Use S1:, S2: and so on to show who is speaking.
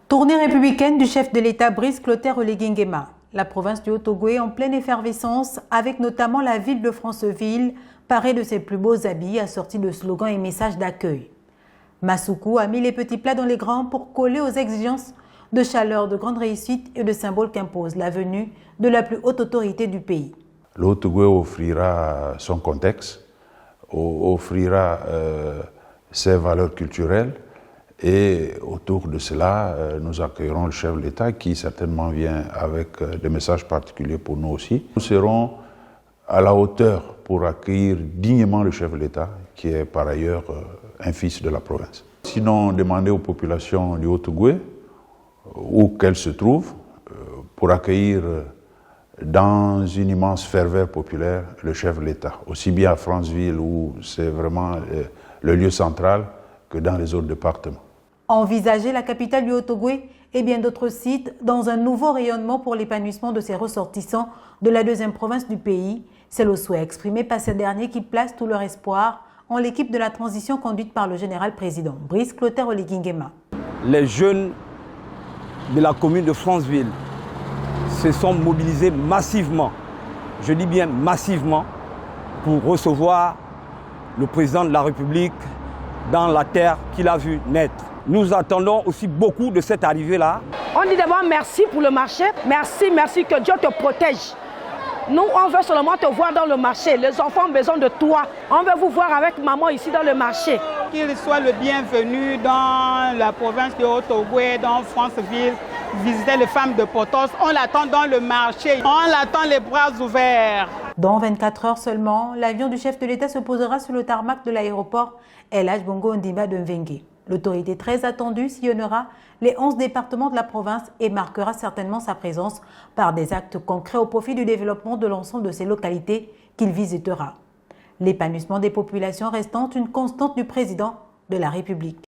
S1: Tournée républicaine du chef de l'État Brice Clotaire Oligui Nguema. La province du Haut-Ogooué en pleine effervescence, avec notamment la ville de Franceville, parée de ses plus beaux habits, assortis de slogans et messages d'accueil. Massoukou a mis les petits plats dans les grands pour coller aux exigences de chaleur, de grande réussite et de symboles qu'impose la venue de la plus haute autorité du pays.
S2: Le Haut-Ogooué offrira son contexte, offrira ses valeurs culturelles, et autour de cela, nous accueillerons le chef de l'État qui certainement vient avec des messages particuliers pour nous aussi. Nous serons à la hauteur pour accueillir dignement le chef de l'État qui est par ailleurs un fils de la province. Sinon, demander aux populations du Haut-Ogooué, où qu'elles se trouvent, pour accueillir dans une immense ferveur populaire le chef de l'État, aussi bien à Franceville où c'est vraiment le lieu central que dans les autres départements.
S1: Envisager la capitale du Haut-Ogooué et bien d'autres sites dans un nouveau rayonnement pour l'épanouissement de ses ressortissants de la deuxième province du pays, c'est le souhait exprimé par ces derniers qui placent tout leur espoir en l'équipe de la transition conduite par le général président Brice Clotaire Oligui Nguema.
S3: Les jeunes de la commune de Franceville se sont mobilisés massivement, je dis bien massivement, pour recevoir le président de la République dans la terre qu'il a vu naître. Nous attendons aussi beaucoup de cette arrivée-là.
S4: On dit d'abord merci pour le marché. Merci, que Dieu te protège. Nous, on veut seulement te voir dans le marché. Les enfants ont besoin de toi. On veut vous voir avec maman ici dans le marché.
S5: Qu'il soit le bienvenu dans la province de Haut-Ogooué, dans Franceville, visiter les femmes de Potos. On l'attend dans le marché. On l'attend les bras ouverts.
S1: Dans 24 heures seulement, l'avion du chef de l'État se posera sur le tarmac de l'aéroport El Hadj Bongo Ondimba de Mbengue. L'autorité très attendue sillonnera les 11 départements de la province et marquera certainement sa présence par des actes concrets au profit du développement de l'ensemble de ces localités qu'il visitera. L'épanouissement des populations restant une constante du président de la République.